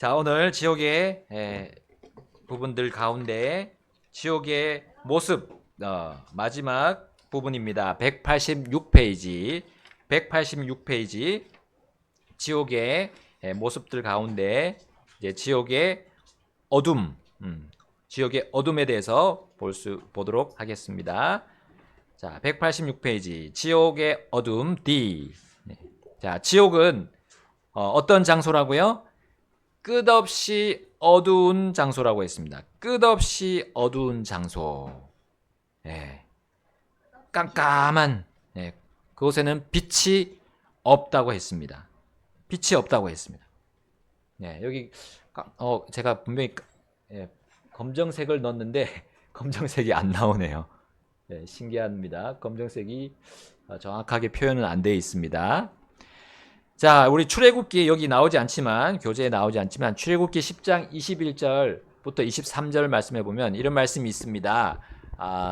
자, 오늘 지옥의 부분들 가운데 지옥의 모습 마지막 부분입니다. 186페이지. 186페이지. 지옥의 모습들 가운데 이제 지옥의 어둠, 지옥의 어둠에 대해서 보도록 하겠습니다. 자, 186페이지. 지옥의 어둠 D. 자, 지옥은 어떤 장소라고요? 끝없이 어두운 장소라고 했습니다. 끝없이 어두운 장소. 깜깜한, 그곳에는 빛이 없다고 했습니다. 빛이 없다고 했습니다. 여기 제가 분명히 검정색을 넣었는데 검정색이 안 나오네요. 신기합니다. 검정색이 정확하게 표현은 안 되어 있습니다. 자, 우리 출애굽기 여기 나오지 않지만, 교재에 나오지 않지만 출애굽기 10장 21절부터 23절 말씀해 보면 이런 말씀이 있습니다.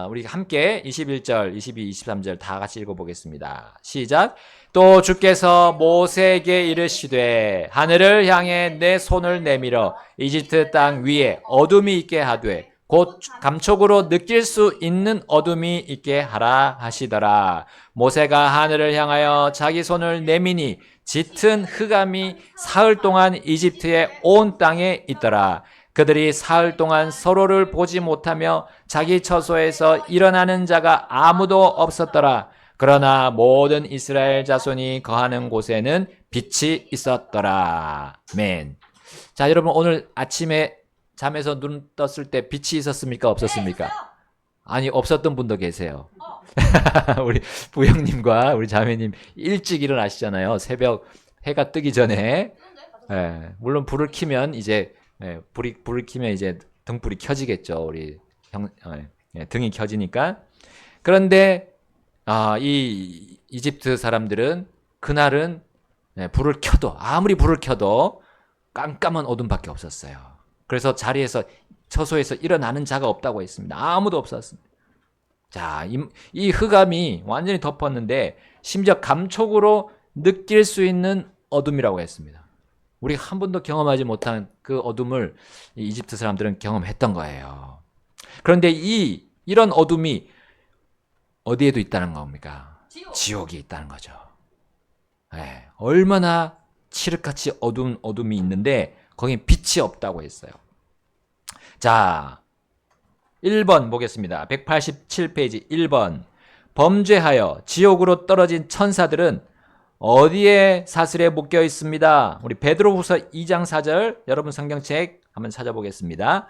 우리 함께 21절, 22, 23절 다 같이 읽어보겠습니다. 시작. 또 주께서 모세에게 이르시되 하늘을 향해 내 손을 내밀어 이집트 땅 위에 어둠이 있게 하되 곧 감촉으로 느낄 수 있는 어둠이 있게 하라 하시더라. 모세가 하늘을 향하여 자기 손을 내미니 짙은 흑암이 사흘 동안 이집트의 온 땅에 있더라. 그들이 사흘 동안 서로를 보지 못하며 자기 처소에서 일어나는 자가 아무도 없었더라. 그러나 모든 이스라엘 자손이 거하는 곳에는 빛이 있었더라. 아멘. 자, 여러분 오늘 아침에 잠에서 눈 떴을 때 빛이 있었습니까? 없었습니까? 아니, 없었던 분도 계세요. 우리 부형님과 우리 자매님 일찍 일어나시잖아요. 새벽 해가 뜨기 전에. 물론 불을 켜면 이제 불을 켜면 이제 등불이 켜지겠죠. 우리 등이 켜지니까. 그런데 이 이집트 사람들은 그날은 불을 켜도 아무리 불을 켜도 깜깜한 어둠밖에 없었어요. 그래서 자리에서 처소에서 일어나는 자가 없다고 했습니다. 아무도 없었습니다. 자, 이 흑암이 완전히 덮었는데 심지어 감촉으로 느낄 수 있는 어둠이라고 했습니다. 우리가 한 번도 경험하지 못한 그 어둠을 이집트 사람들은 경험했던 거예요. 그런데 이런 어둠이 어디에도 있다는 겁니까? 지옥에 있다는 거죠. 얼마나 칠흑같이 어두운 어둠이 있는데 거긴 빛이 없다고 했어요. 자, 1번 보겠습니다. 187페이지 1번. 범죄하여 지옥으로 떨어진 천사들은 어디에 사슬에 묶여 있습니다. 우리 베드로후서 2장 4절 여러분 성경책 한번 찾아보겠습니다.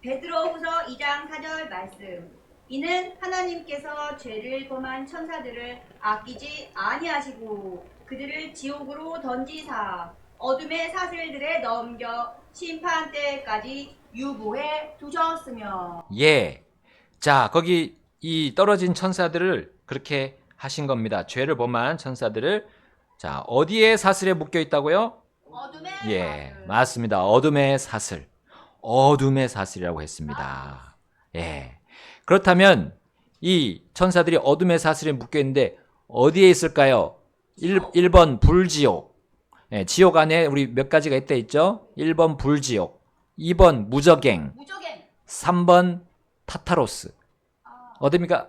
베드로후서 2장 4절 말씀. 이는 하나님께서 죄를 범한 천사들을 아끼지 아니하시고 그들을 지옥으로 던지사 어둠의 사슬들에 넘겨 심판 때까지 유보해 두셨으며. 자, 거기 이 떨어진 천사들을 그렇게 하신 겁니다. 죄를 범한 천사들을. 자, 어디에 사슬에 묶여 있다고요? 어둠의 사슬. 맞습니다. 어둠의 사슬. 어둠의 사슬이라고 했습니다. 그렇다면 이 천사들이 어둠의 사슬에 묶여 있는데 어디에 있을까요? 1번 불지옥. 지옥 안에 우리 몇 가지가 있다 있죠? 1번 불지옥, 2번 무저갱, 3번 타타로스. 어디입니까?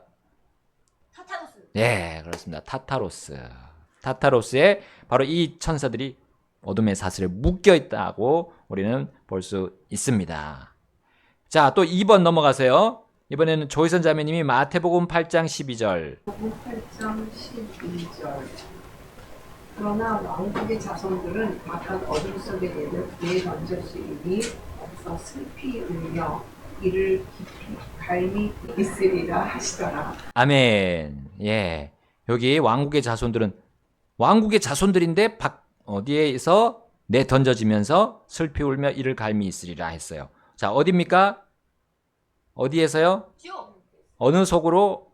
타타로스. 그렇습니다. 타타로스. 타타로스에 바로 이 천사들이 어둠의 사슬에 묶여 있다고 우리는 볼 수 있습니다. 자, 또 2번 넘어가세요. 이번에는 조희선 자매님이 마태복음 8장 12절. 8장 12절. 그러나 왕국의 자손들은 각각 어둠 속에 내던져지니 거기서 슬피 울며 이를 깊이 갈미 있으리라 하시더라. 아멘. 여기 왕국의 자손들인데 어디에서 내던져지면서 슬피 울며 이를 갈미 있으리라 했어요. 자, 어디입니까? 어디에서요? 지옥. 어느 속으로?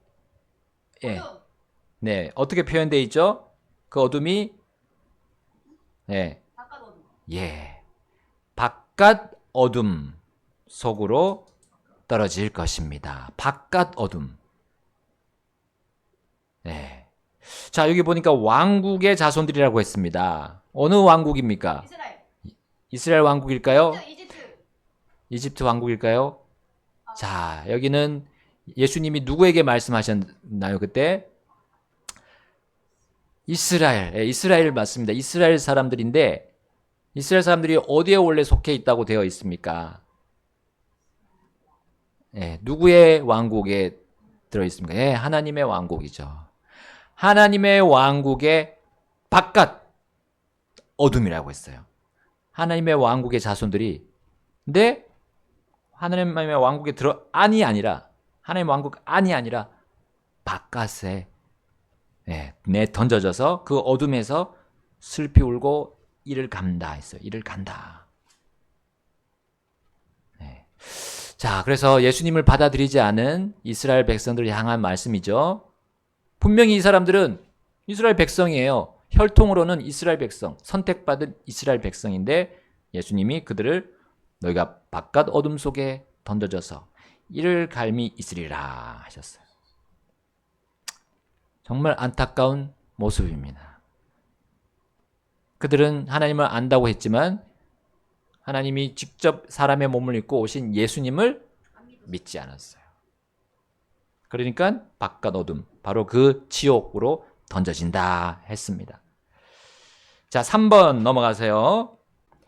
어둠. 어떻게 표현되어 있죠? 그 어둠이 바깥 어둠. 바깥 어둠 속으로 떨어질 것입니다. 바깥 어둠. 자, 여기 보니까 왕국의 자손들이라고 했습니다. 어느 왕국입니까? 이스라엘. 이스라엘 왕국일까요? 이집트. 이집트 왕국일까요? 자, 여기는 예수님이 누구에게 말씀하셨나요? 그때 이스라엘 맞습니다. 이스라엘 사람들인데 이스라엘 사람들이 어디에 원래 속해 있다고 되어 있습니까? 누구의 왕국에 들어 있습니까? 하나님의 왕국이죠. 하나님의 왕국의 바깥 어둠이라고 했어요. 하나님의 왕국의 자손들이 근데 하나님의 왕국에 아니라 하나님의 왕국 아니라 바깥에 내 던져져서 그 어둠에서 슬피 울고 이를 간다 했어요. 이를 간다. 자, 그래서 예수님을 받아들이지 않은 이스라엘 백성들을 향한 말씀이죠. 분명히 이 사람들은 이스라엘 백성이에요. 혈통으로는 이스라엘 백성, 선택받은 이스라엘 백성인데 예수님이 그들을 너희가 바깥 어둠 속에 던져져서 이를 갈미 있으리라 하셨어요. 정말 안타까운 모습입니다. 그들은 하나님을 안다고 했지만 하나님이 직접 사람의 몸을 입고 오신 예수님을 믿지 않았어요. 그러니까 바깥 어둠, 바로 그 지옥으로 던져진다 했습니다. 자, 3번 넘어가세요.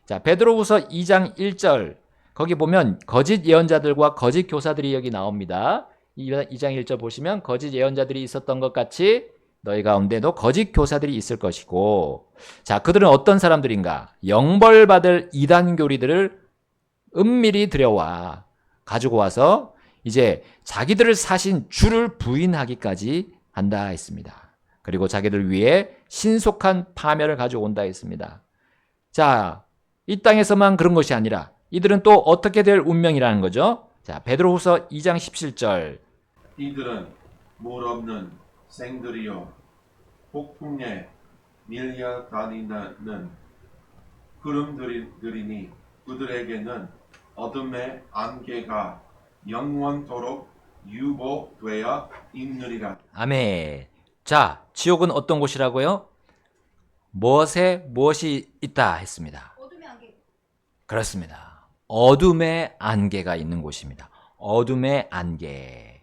자, 베드로후서 2장 1절. 거기 보면 거짓 예언자들과 거짓 교사들이 여기 나옵니다. 2장 1절 보시면 거짓 예언자들이 있었던 것 같이 너희 가운데도 거짓 교사들이 있을 것이고, 자, 그들은 어떤 사람들인가? 영벌받을 이단 교리들을 은밀히 들여와 가지고 와서 이제 자기들을 사신 주를 부인하기까지 한다 했습니다. 그리고 자기들 위해 신속한 파멸을 가져온다 했습니다. 자, 이 땅에서만 그런 것이 아니라 이들은 또 어떻게 될 운명이라는 거죠. 자, 베드로후서 2장 17절. 이들은 물 없는 생들이요 폭풍에 밀려다니는 구름들이니 그들에게는 어둠의 안개가 영원토록 유보되어 있느니라. 아멘. 자, 지옥은 어떤 곳이라고요? 무엇이 있다 했습니다. 어둠의 안개. 그렇습니다. 어둠의 안개가 있는 곳입니다. 어둠의 안개.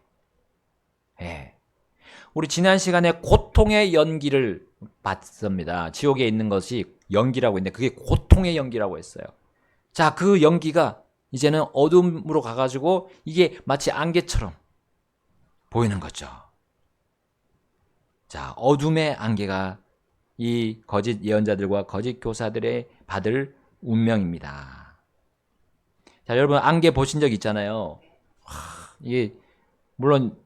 우리 지난 시간에 고통의 연기를 봤습니다. 지옥에 있는 것이 연기라고 했는데 그게 고통의 연기라고 했어요. 자, 그 연기가 이제는 어둠으로 가가지고 이게 마치 안개처럼 보이는 거죠. 자, 어둠의 안개가 이 거짓 예언자들과 거짓 교사들의 받을 운명입니다. 자, 여러분 안개 보신 적 있잖아요. 이게 물론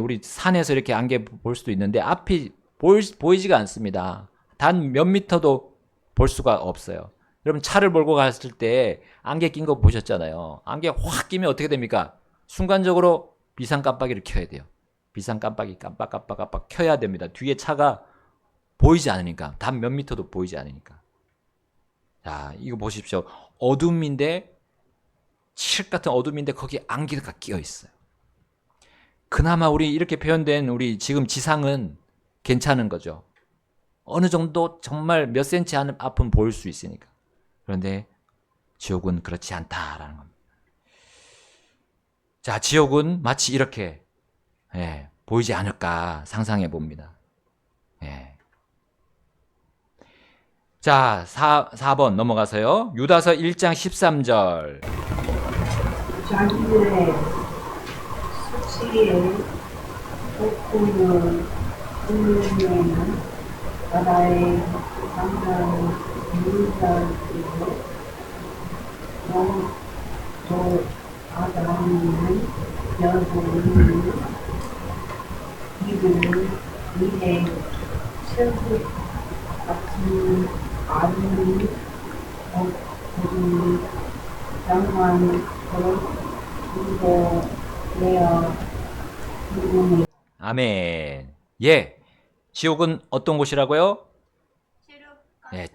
우리 산에서 이렇게 안개 볼 수도 있는데 앞이 보이지가 않습니다. 단 몇 미터도 볼 수가 없어요. 여러분 차를 몰고 갔을 때 안개 낀 거 보셨잖아요. 안개 확 끼면 어떻게 됩니까? 순간적으로 비상 깜빡이를 켜야 돼요. 비상 깜빡이 깜빡 켜야 됩니다. 뒤에 차가 보이지 않으니까. 단 몇 미터도 보이지 않으니까. 자, 이거 보십시오. 어둠인데 칠 같은 어둠인데 거기에 안개가 끼어 있어요. 그나마 우리 이렇게 표현된 우리 지금 지상은 괜찮은 거죠. 어느 정도 정말 몇 센치 앞은 보일 수 있으니까. 그런데 지옥은 그렇지 않다라는 겁니다. 자, 지옥은 마치 이렇게 보이지 않을까 상상해 봅니다. 자, 4번 넘어가서요. 유다서 1장 13절. 자기들의 수치에 폭풍을 흘리는 바다의 강가를 물들이고 영도 아담이는 여호는 이들을 위해 천국 같은 아름이 어둠이 영원토록 유보되어 있느니라. 아멘. 지옥은 어떤 곳이라고요?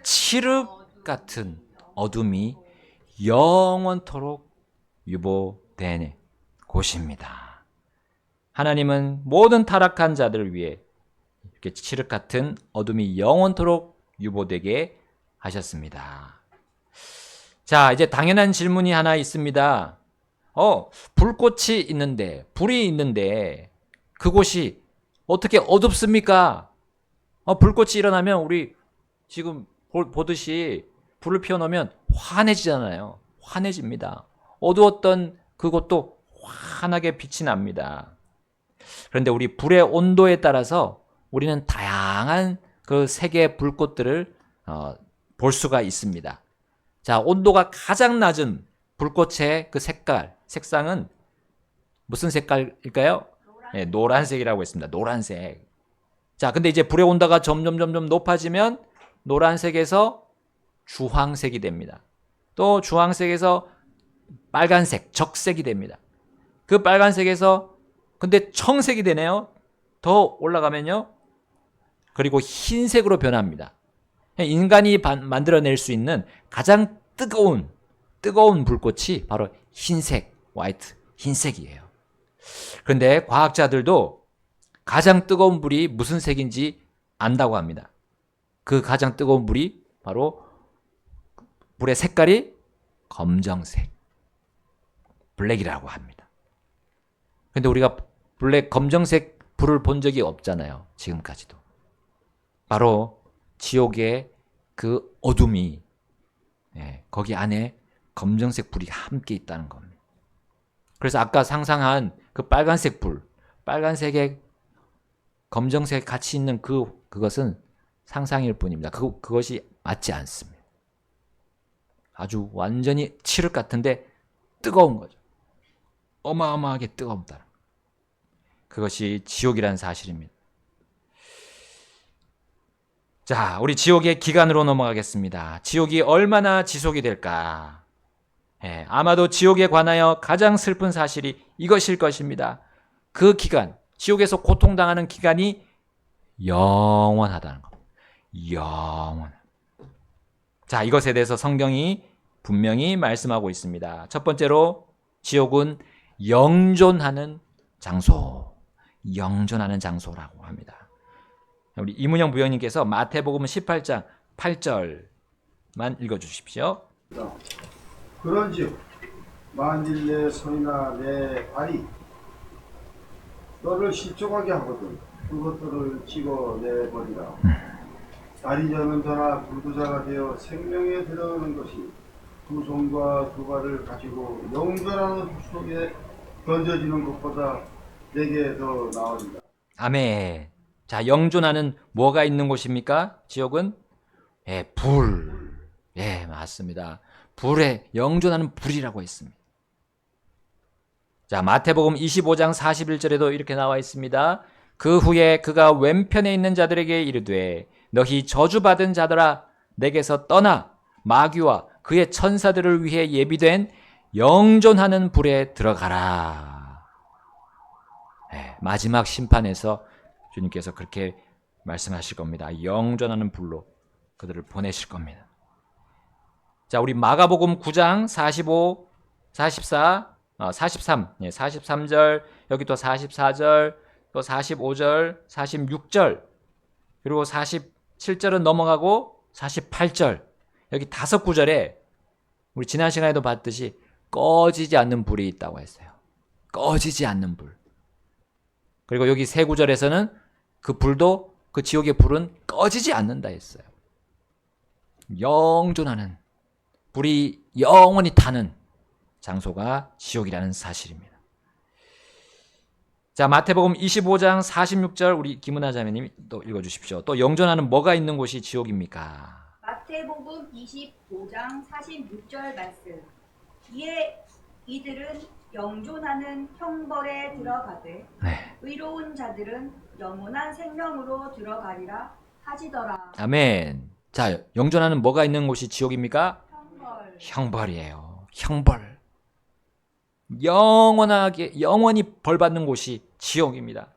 칠흑 같은 어둠이 영원토록 유보되는 곳입니다. 하나님은 모든 타락한 자들을 위해 이렇게 칠흑 같은 어둠이 영원토록 유보되게 하셨습니다. 자, 이제 당연한 질문이 하나 있습니다. 불꽃이 있는데, 불이 있는데, 그곳이 어떻게 어둡습니까? 불꽃이 일어나면 우리 지금 보듯이 불을 피워놓으면 환해지잖아요. 환해집니다. 어두웠던 그곳도 환하게 빛이 납니다. 그런데 우리 불의 온도에 따라서 우리는 다양한 그 색의 불꽃들을 볼 수가 있습니다. 자, 온도가 가장 낮은 불꽃의 그 색상은 무슨 색깔일까요? 네, 노란색이라고 했습니다. 노란색. 자, 근데 이제 불의 온도가 점점 높아지면 노란색에서 주황색이 됩니다. 또 주황색에서 빨간색, 적색이 됩니다. 그 빨간색에서 근데 청색이 되네요. 더 올라가면요. 그리고 흰색으로 변합니다. 인간이 만들어낼 수 있는 가장 뜨거운 불꽃이 바로 흰색, 화이트, 흰색이에요. 그런데 과학자들도 가장 뜨거운 불이 무슨 색인지 안다고 합니다. 그 가장 뜨거운 불이 바로 불의 색깔이 검정색, 블랙이라고 합니다. 근데 우리가 검정색 불을 본 적이 없잖아요. 지금까지도. 바로 지옥의 그 어둠이 거기 안에 검정색 불이 함께 있다는 겁니다. 그래서 아까 상상한 그 빨간색 불, 빨간색에 검정색 같이 있는 그것은 상상일 뿐입니다. 그것이 맞지 않습니다. 아주 완전히 칠흑 같은데 뜨거운 거죠. 어마어마하게 뜨겁다. 그것이 지옥이라는 사실입니다. 자, 우리 지옥의 기간으로 넘어가겠습니다. 지옥이 얼마나 지속이 될까? 아마도 지옥에 관하여 가장 슬픈 사실이 이것일 것입니다. 그 기간, 지옥에서 고통당하는 기간이 영원하다는 겁니다. 영원. 자, 이것에 대해서 성경이 분명히 말씀하고 있습니다. 첫 번째로 지옥은 영존하는 장소, 영존하는 장소라고 합니다. 우리 이문영 부장님께서 마태복음 18장 8절만 읽어주십시오. 그런즉 만일 내 손이나 내 발이 너를 실족하게 하거든 그것들을 찍어내버리라. 날이 저는 자나 불구자가 되어 생명에 들어가는 것이 두 손과 두 발을 가지고 영원한 불 속에 던져지는 것보다 내게 더 나으리라. 아멘. 자, 영존하는 뭐가 있는 곳입니까? 지옥은? 불. 맞습니다. 불에 영존하는 불이라고 했습니다. 자, 마태복음 25장 41절에도 이렇게 나와 있습니다. 그 후에 그가 왼편에 있는 자들에게 이르되 너희 저주받은 자들아 내게서 떠나 마귀와 그의 천사들을 위해 예비된 영존하는 불에 들어가라. 마지막 심판에서 주님께서 그렇게 말씀하실 겁니다. 영존하는 불로 그들을 보내실 겁니다. 자, 우리 마가복음 9장 45, 44, 43, 43절, 여기 또 44절, 또 45절, 46절, 그리고 47절은 넘어가고 48절, 여기 5구절에 우리 지난 시간에도 봤듯이 꺼지지 않는 불이 있다고 했어요. 꺼지지 않는 불. 그리고 여기 3구절에서는 그 불도, 그 지옥의 불은 꺼지지 않는다 했어요. 영존하는, 불이 영원히 타는 장소가 지옥이라는 사실입니다. 자, 마태복음 25장 46절 우리 김은하 자매님이 또 읽어주십시오. 또 영존하는 뭐가 있는 곳이 지옥입니까? 마태복음 25장 46절 말씀. 이에 이들은 영존하는 형벌에 들어가되 의로운 자들은 영원한 생명으로 들어가리라 하시더라. 아멘. 자, 영존하는 뭐가 있는 곳이 지옥입니까? 형벌. 형벌이에요. 형벌. 영원히 벌받는 곳이 지옥입니다.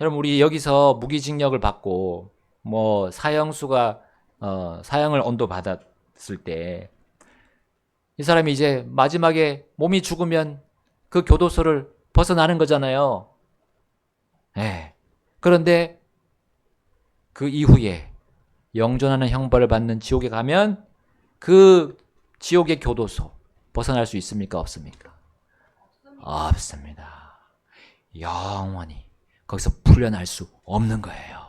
여러분, 우리 여기서 무기징역을 받고 사형수가 사형을 언도받았을 때 이 사람이 이제 마지막에 몸이 죽으면 그 교도소를 벗어나는 거잖아요. 그런데 그 이후에 영존하는 형벌을 받는 지옥에 가면 그 지옥의 교도소 벗어날 수 있습니까? 없습니까? 없습니다. 영원히 거기서 풀려날 수 없는 거예요.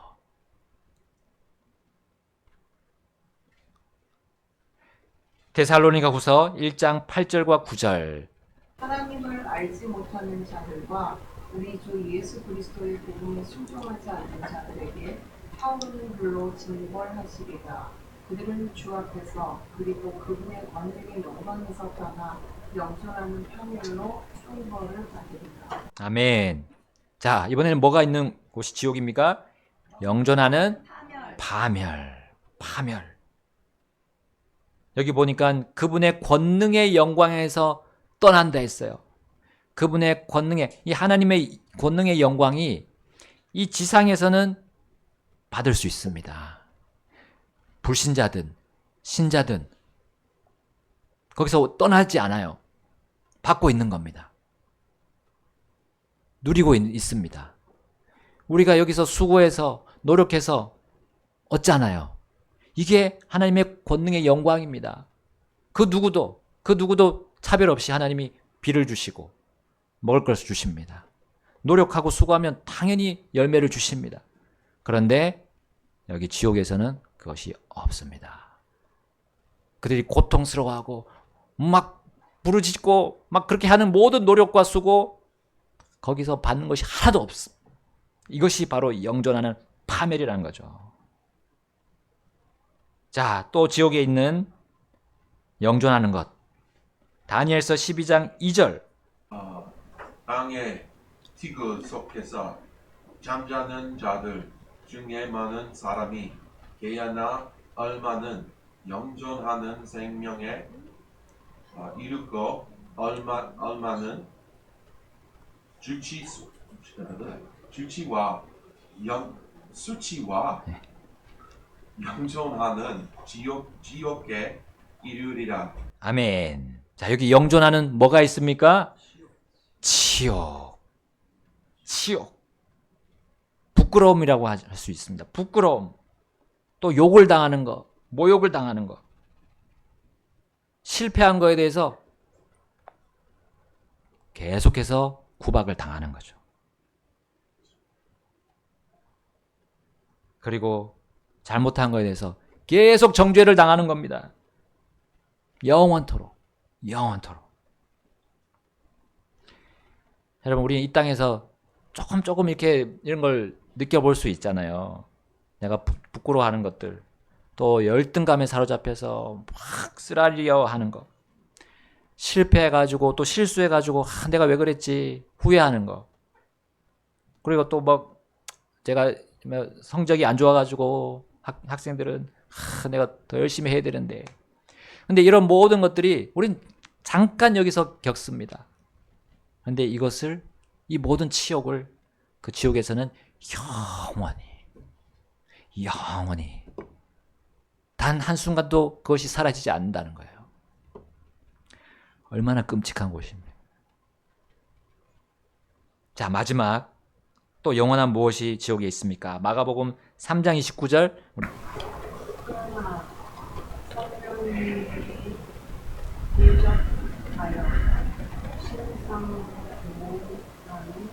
데살로니가후서 1장 8절과 9절. 하나님을 알지 못하는 자들과 우리 주 예수 그리스도의 복음에 순종하지 않는 자들에게 파울은 불로 징벌하시리라. 그들은 주 앞에서 그리고 그분의 권능의 영광에서 떠나 영존하는 파멸로 형벌을 받으리라. 아멘. 자, 이번에는 뭐가 있는 곳이 지옥입니까? 영존하는 파멸. 여기 보니까 그분의 권능의 영광에서 떠난다 했어요. 그분의 권능의, 이 하나님의 권능의 영광이 이 지상에서는 받을 수 있습니다. 불신자든 신자든 거기서 떠나지 않아요. 받고 있는 겁니다. 누리고 있습니다. 우리가 여기서 수고해서 노력해서 얻잖아요. 이게 하나님의 권능의 영광입니다. 그 누구도 차별 없이 하나님이 비를 주시고 먹을 것을 주십니다. 노력하고 수고하면 당연히 열매를 주십니다. 그런데 여기 지옥에서는 그것이 없습니다. 그들이 고통스러워하고 막 부르짖고 막 그렇게 하는 모든 노력과 수고, 거기서 받는 것이 하나도 없어. 이것이 바로 영존하는 파멸이라는 거죠. 자, 또 지옥에 있는 영존하는 것. 다니엘서 12장 2절. 땅의 티그 속에서 잠자는 자들 중에 많은 사람이 개야나 얼마는 영존하는 생명에 이르고 얼마는 수치와 영존하는 지옥에 이르리라. 아멘. 자, 여기 영존하는 뭐가 있습니까? 치욕. 부끄러움이라고 할 수 있습니다. 부끄러움. 또 욕을 당하는 거, 모욕을 당하는 거. 실패한 거에 대해서 계속해서 구박을 당하는 거죠. 그리고 잘못한 거에 대해서 계속 정죄를 당하는 겁니다. 영원토록. 여러분, 우리 이 땅에서 조금 이렇게 이런 걸 느껴볼 수 있잖아요. 내가 부끄러워하는 것들, 또 열등감에 사로잡혀서 막 쓰라리려 하는 거, 실패해가지고 또 실수해가지고 내가 왜 그랬지 후회하는 거, 그리고 또 뭐 제가 성적이 안 좋아가지고 학생들은 내가 더 열심히 해야 되는데, 근데 이런 모든 것들이 우린 잠깐 여기서 겪습니다. 근데 이 모든 치욕을 그 지옥에서는 영원히 단 한순간도 그것이 사라지지 않는다는 거예요. 얼마나 끔찍한 곳입니까? 자, 마지막 또 영원한 무엇이 지옥에 있습니까? 마가복음 3장 29절. 그러나 성령이 대적하여 신상 모하는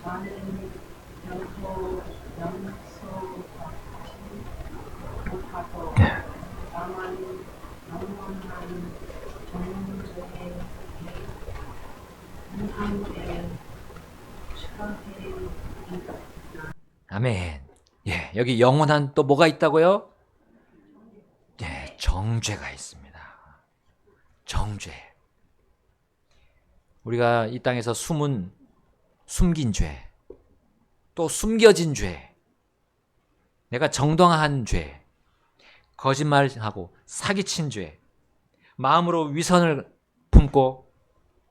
자는 영토 영소같이 못하고 다만 영원한 정죄에 인함에 처해 아멘. 예, 여기 영원한 또 뭐가 있다고요? 예, 정죄가 있습니다. 정죄. 우리가 이 땅에서 숨긴 죄, 또 숨겨진 죄, 내가 정당한 죄, 거짓말하고 사기친 죄, 마음으로 위선을 품고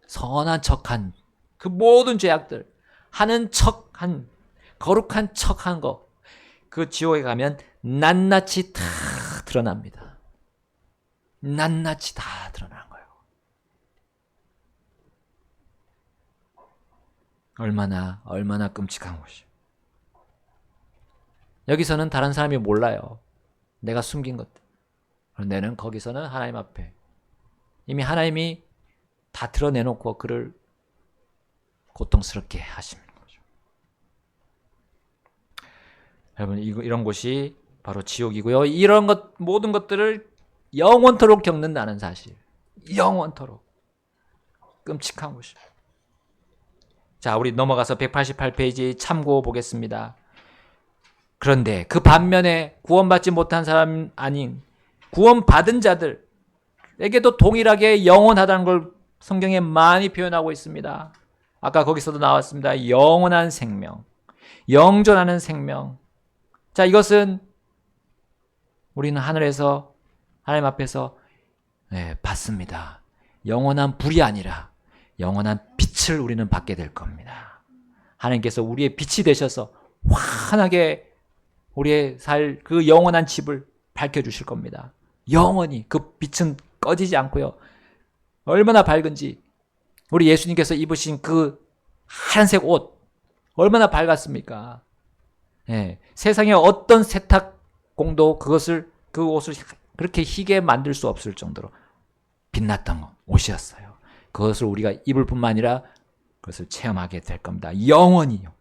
선한 척한 그 모든 죄악들, 하는 척한 거룩한 척한 거, 그 지옥에 가면 낱낱이 다 드러납니다. 낱낱이 다 드러나는 거예요. 얼마나 끔찍한 것이에요. 여기서는 다른 사람이 몰라요. 내가 숨긴 것들. 그런데는 거기서는 하나님 앞에 이미 하나님이 다 드러내놓고 그를 고통스럽게 하시는 거죠. 여러분, 이런 곳이 바로 지옥이고요. 이런 모든 것들을 영원토록 겪는다는 사실. 영원토록. 끔찍한 곳입니다. 자, 우리 넘어가서 188페이지 참고 보겠습니다. 그런데 그 반면에 구원받지 못한 사람 아닌 구원받은 자들에게도 동일하게 영원하다는 걸 성경에 많이 표현하고 있습니다. 아까 거기서도 나왔습니다. 영원한 생명, 영존하는 생명. 자, 이것은 우리는 하늘에서 하나님 앞에서 받습니다. 영원한 불이 아니라 영원한 빛을 우리는 받게 될 겁니다. 하나님께서 우리의 빛이 되셔서 환하게 우리의 살 그 영원한 집을 밝혀주실 겁니다. 영원히 그 빛은 꺼지지 않고요. 얼마나 밝은지 우리 예수님께서 입으신 그 하얀색 옷 얼마나 밝았습니까? 세상에 어떤 세탁공도 그 옷을 그렇게 희게 만들 수 없을 정도로 빛났던 옷이었어요. 그것을 우리가 입을 뿐만 아니라 그것을 체험하게 될 겁니다. 영원히요.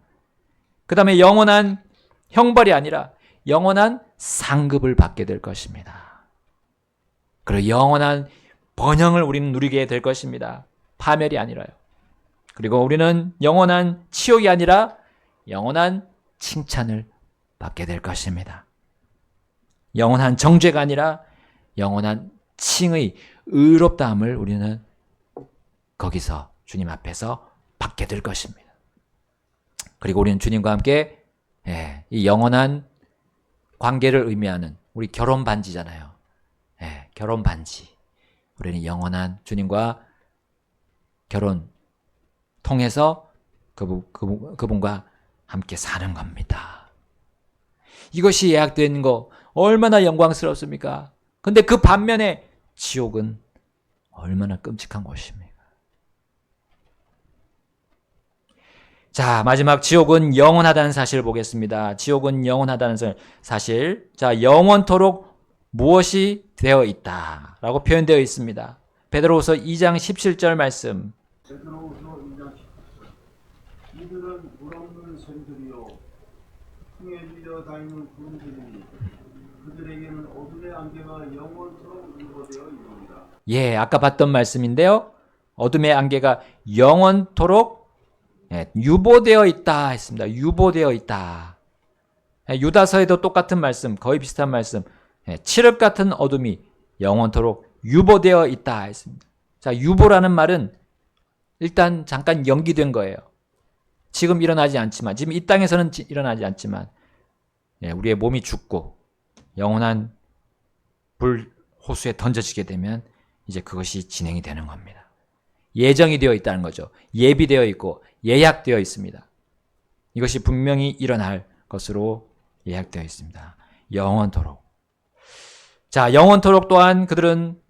그 다음에 영원한 형벌이 아니라 영원한 상급을 받게 될 것입니다. 그리고 영원한 번영을 우리는 누리게 될 것입니다. 파멸이 아니라요. 그리고 우리는 영원한 치욕이 아니라 영원한 칭찬을 받게 될 것입니다. 영원한 정죄가 아니라 영원한 칭의 의롭다함을 우리는 거기서 주님 앞에서 받게 될 것입니다. 그리고 우리는 주님과 함께 이 영원한 관계를 의미하는 우리 결혼 반지잖아요. 결혼 반지. 우리는 영원한 주님과 결혼 통해서 그분과 함께 사는 겁니다. 이것이 예약된 거 얼마나 영광스럽습니까? 근데 그 반면에 지옥은 얼마나 끔찍한 곳입니까? 자, 마지막 지옥은 영원하다는 사실을 보겠습니다. 지옥은 영원하다는 사실. 자, 영원토록 무엇이 되어 있다라고 표현되어 있습니다. 베드로후서 2장 17절 말씀. 베드로후서 2장 17절. 이들은 불없는 샘들이요 흥해지려 다니는 구름들이니 그들에게는 어둠의 안개가 영원토록 유보되어 있습니다. 예, 아까 봤던 말씀인데요. 어둠의 안개가 영원토록 유보되어 있다 했습니다. 유보되어 있다. 유다서에도 똑같은 말씀, 거의 비슷한 말씀. 칠흑 같은 어둠이 영원토록 유보되어 있다 했습니다. 자, 유보라는 말은 일단 잠깐 연기된 거예요. 지금 일어나지 않지만, 지금 이 땅에서는 일어나지 않지만, 우리의 몸이 죽고 영원한 불 호수에 던져지게 되면 이제 그것이 진행이 되는 겁니다. 예정이 되어 있다는 거죠. 예비되어 있고 예약되어 있습니다. 이것이 분명히 일어날 것으로 예약되어 있습니다. 영원토록. 자, 영원토록 또한 그들은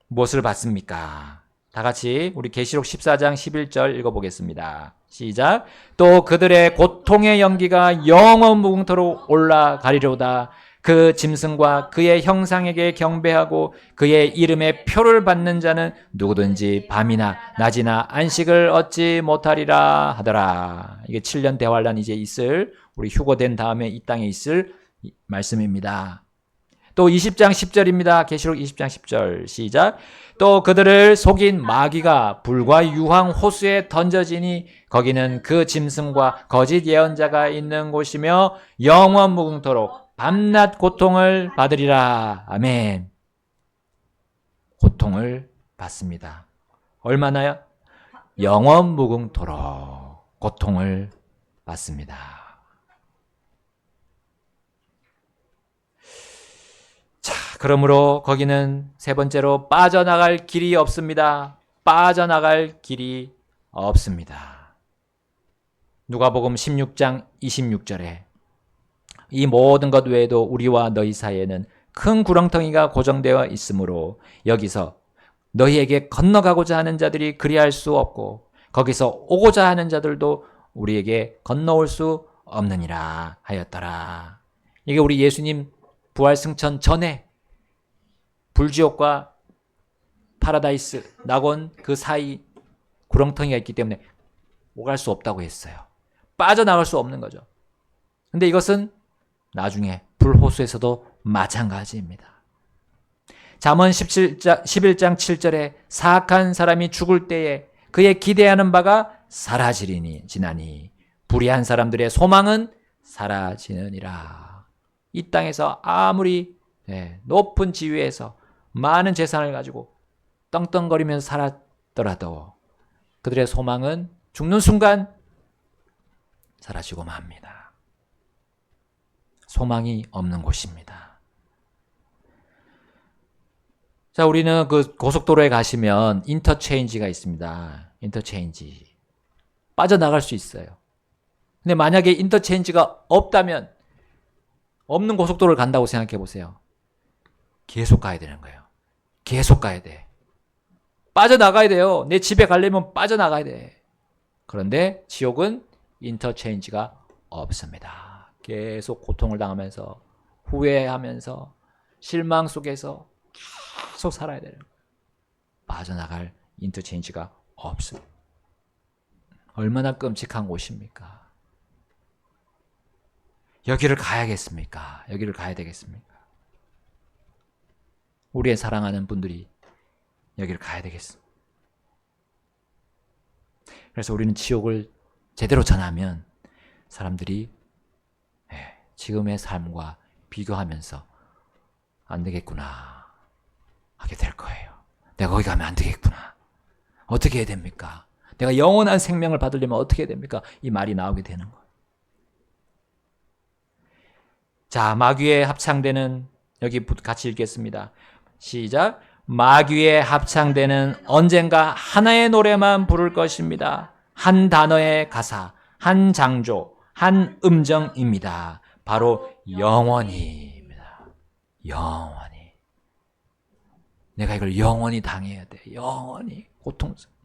무엇을 받습니까? 다 같이 우리 계시록 14장 11절 읽어보겠습니다. 시작. 또 그들의 고통의 연기가 영원 무궁토록 올라가리로다. 그 짐승과 그의 형상에게 경배하고 그의 이름의 표를 받는 자는 누구든지 밤이나 낮이나 안식을 얻지 못하리라 하더라. 이게 7년 대환란 이제 있을, 우리 휴거된 다음에 이 땅에 있을 말씀입니다. 또 20장 10절입니다. 계시록 20장 10절 시작. 또 그들을 속인 마귀가 불과 유황 호수에 던져지니 거기는 그 짐승과 거짓 예언자가 있는 곳이며 영원 무궁토록 밤낮 고통을 받으리라. 아멘. 고통을 받습니다. 얼마나요? 영원 무궁토록 고통을 받습니다. 자, 그러므로 거기는 세 번째로 빠져나갈 길이 없습니다. 빠져나갈 길이 없습니다. 누가복음 16장 26절에 이 모든 것 외에도 우리와 너희 사이에는 큰 구렁텅이가 고정되어 있으므로 여기서 너희에게 건너가고자 하는 자들이 그리할 수 없고 거기서 오고자 하는 자들도 우리에게 건너올 수 없느니라 하였더라. 이게 우리 예수님 부활 승천 전에 불지옥과 파라다이스, 낙원 그 사이 구렁텅이가 있기 때문에 오갈 수 없다고 했어요. 빠져나갈 수 없는 거죠. 근데 이것은 나중에 불호수에서도 마찬가지입니다. 잠언 11장 7절에 사악한 사람이 죽을 때에 그의 기대하는 바가 지나니 불의한 사람들의 소망은 사라지느니라. 이 땅에서 아무리 높은 지위에서 많은 재산을 가지고 떵떵거리면서 살았더라도 그들의 소망은 죽는 순간 사라지고 맙니다. 소망이 없는 곳입니다. 자, 우리는 그 고속도로에 가시면 인터체인지가 있습니다. 인터체인지. 빠져나갈 수 있어요. 근데 만약에 인터체인지가 없다면 없는 고속도로를 간다고 생각해 보세요. 계속 가야 되는 거예요. 계속 가야 돼. 빠져나가야 돼요. 내 집에 가려면 빠져나가야 돼. 그런데 지옥은 인터체인지가 없습니다. 계속 고통을 당하면서 후회하면서 실망 속에서 계속 살아야 되는 거예요. 빠져나갈 인터체인지가 없습니다. 얼마나 끔찍한 곳입니까? 여기를 가야겠습니까? 여기를 가야 되겠습니까? 우리의 사랑하는 분들이 여기를 가야 되겠습니다. 그래서 우리는 지옥을 제대로 전하면 사람들이 지금의 삶과 비교하면서 안 되겠구나 하게 될 거예요. 내가 거기 가면 안 되겠구나. 어떻게 해야 됩니까? 내가 영원한 생명을 받으려면 어떻게 해야 됩니까? 이 말이 나오게 되는 거예요. 자, 마귀에 합창되는, 여기 같이 읽겠습니다. 시작. 마귀에 합창되는 언젠가 하나의 노래만 부를 것입니다. 한 단어의 가사, 한 장조, 한 음정입니다. 바로 영원히입니다. 영원히. 내가 이걸 영원히 당해야 돼. 영원히. 고통스러워.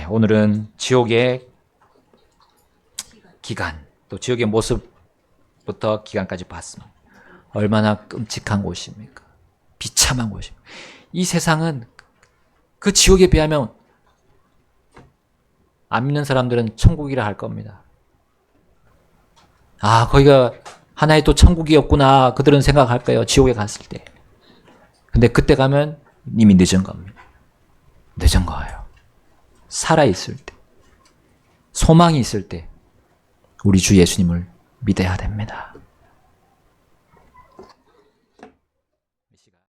오늘은 지옥의 기간, 또 지옥의 모습부터 기간까지 봤습니다. 얼마나 끔찍한 곳입니까? 비참한 곳입니다. 이 세상은 그 지옥에 비하면 안 믿는 사람들은 천국이라 할 겁니다. 아, 거기가 하나의 또 천국이었구나. 그들은 생각할 거예요. 지옥에 갔을 때. 근데 그때 가면 이미 늦은 겁니다. 늦은 거예요. 살아있을 때, 소망이 있을 때 우리 주 예수님을 믿어야 됩니다.